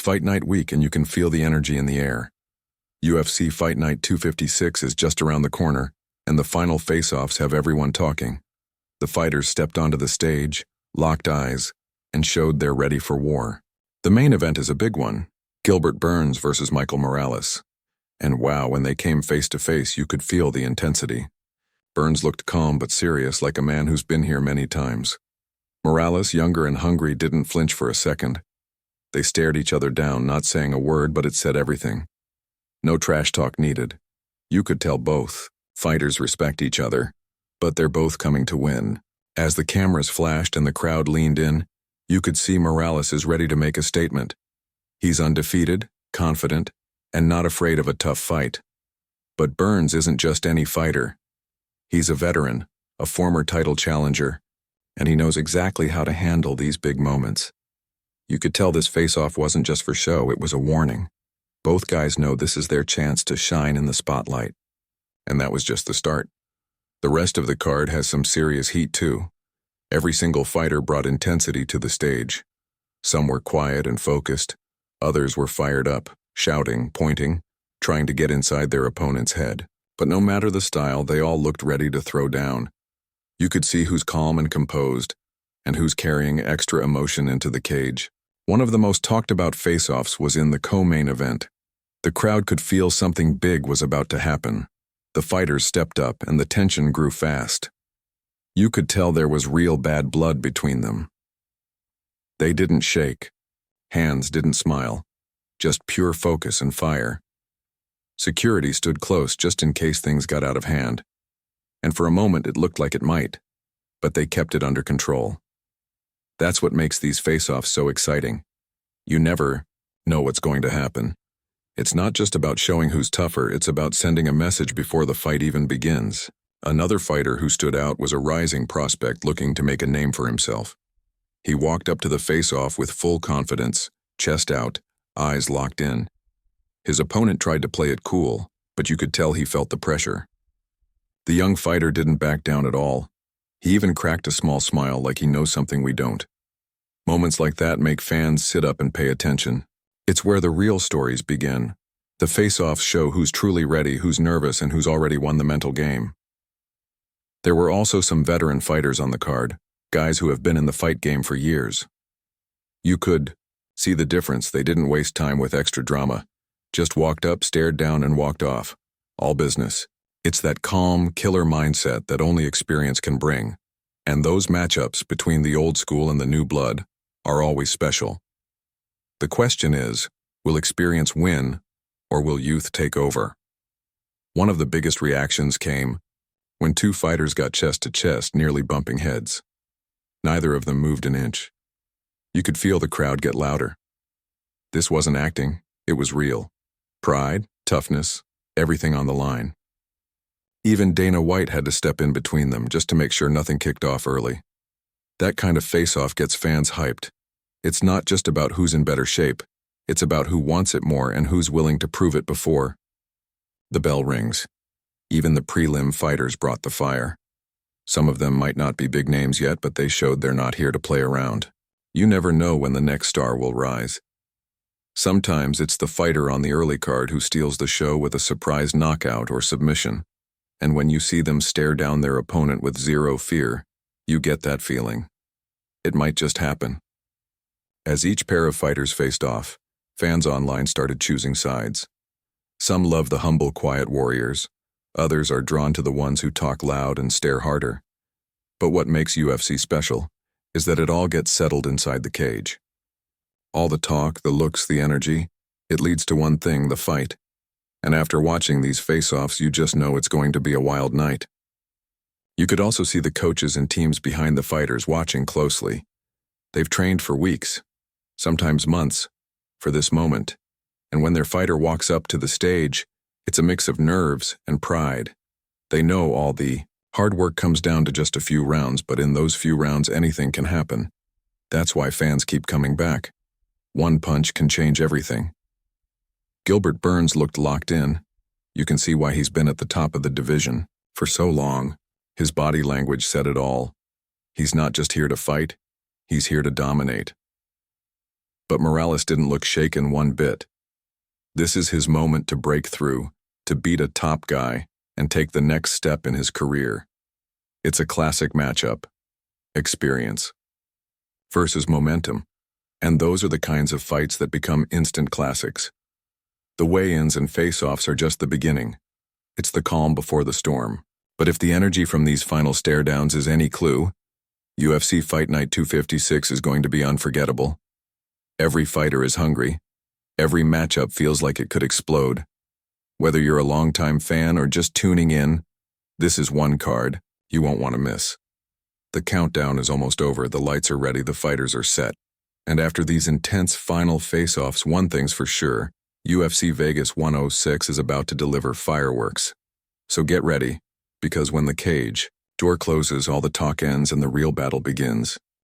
Fight Night week and you can feel the energy in the air. UFC Fight Night 256 is just around the corner, and the final face-offs have everyone talking. The fighters stepped onto the stage, locked eyes, and showed they're ready for war. The main event is a big one, Gilbert Burns versus Michael Morales. And wow, when they came face to face, you could feel the intensity. Burns looked calm but serious, like a man who's been here many times. Morales, younger and hungry, didn't flinch for a second. They stared each other down, not saying a word, but it said everything. No trash talk needed. You could tell both fighters respect each other, but they're both coming to win. As the cameras flashed and the crowd leaned in, you could see Morales is ready to make a statement. He's undefeated, confident, and not afraid of a tough fight. But Burns isn't just any fighter. He's a veteran, a former title challenger, and he knows exactly how to handle these big moments. You could tell this face-off wasn't just for show, it was a warning. Both guys know this is their chance to shine in the spotlight. And that was just the start. The rest of the card has some serious heat too. Every single fighter brought intensity to the stage. Some were quiet and focused. Others were fired up, shouting, pointing, trying to get inside their opponent's head. But no matter the style, they all looked ready to throw down. You could see who's calm and composed, and who's carrying extra emotion into the cage. One of the most talked about face-offs was in the co-main event. The crowd could feel something big was about to happen. The fighters stepped up and the tension grew fast. You could tell there was real bad blood between them. They didn't shake. Hands didn't smile. Just pure focus and fire. Security stood close just in case things got out of hand. And for a moment it looked like it might, but they kept it under control. That's what makes these face-offs so exciting. You never know what's going to happen. It's not just about showing who's tougher, it's about sending a message before the fight even begins. Another fighter who stood out was a rising prospect looking to make a name for himself. He walked up to the face-off with full confidence, chest out, eyes locked in. His opponent tried to play it cool, but you could tell he felt the pressure. The young fighter didn't back down at all. He even cracked a small smile like he knows something we don't. Moments like that make fans sit up and pay attention. It's where the real stories begin. The face-offs show who's truly ready, who's nervous, and who's already won the mental game. There were also some veteran fighters on the card, guys who have been in the fight game for years. You could see the difference. They didn't waste time with extra drama. Just walked up, stared down, and walked off. All business. It's that calm, killer mindset that only experience can bring. And those matchups between the old school and the new blood are always special. The question is, will experience win, or will youth take over? One of the biggest reactions came when two fighters got chest to chest, nearly bumping heads. Neither of them moved an inch. You could feel the crowd get louder. This wasn't acting, it was real. Pride, toughness, everything on the line. Even Dana White had to step in between them just to make sure nothing kicked off early. That kind of face-off gets fans hyped. It's not just about who's in better shape, it's about who wants it more and who's willing to prove it before. The bell rings. Even the prelim fighters brought the fire. Some of them might not be big names yet, but they showed they're not here to play around. You never know when the next star will rise. Sometimes it's the fighter on the early card who steals the show with a surprise knockout or submission. And when you see them stare down their opponent with zero fear, you get that feeling. It might just happen. As each pair of fighters faced off, fans online started choosing sides. Some love the humble, quiet warriors. Others are drawn to the ones who talk loud and stare harder. But what makes UFC special is that it all gets settled inside the cage. All the talk, the looks, the energy, it leads to one thing, the fight. And after watching these face-offs, you just know it's going to be a wild night. You could also see the coaches and teams behind the fighters watching closely. They've trained for weeks, sometimes months, for this moment. And when their fighter walks up to the stage, it's a mix of nerves and pride. They know all the hard work comes down to just a few rounds, but in those few rounds, anything can happen. That's why fans keep coming back. One punch can change everything. Gilbert Burns looked locked in. You can see why he's been at the top of the division for so long. His body language said it all. He's not just here to fight, he's here to dominate. But Morales didn't look shaken one bit. This is his moment to break through, to beat a top guy, and take the next step in his career. It's a classic matchup. Experience versus momentum. And those are the kinds of fights that become instant classics. The weigh-ins and face-offs are just the beginning. It's the calm before the storm. But if the energy from these final stare-downs is any clue, UFC Fight Night 256 is going to be unforgettable. Every fighter is hungry. Every matchup feels like it could explode. Whether you're a longtime fan or just tuning in, this is one card you won't want to miss. The countdown is almost over, the lights are ready, the fighters are set. And after these intense final face-offs, one thing's for sure, UFC Vegas 106 is about to deliver fireworks. So get ready, because when the cage door closes, all the talk ends and the real battle begins.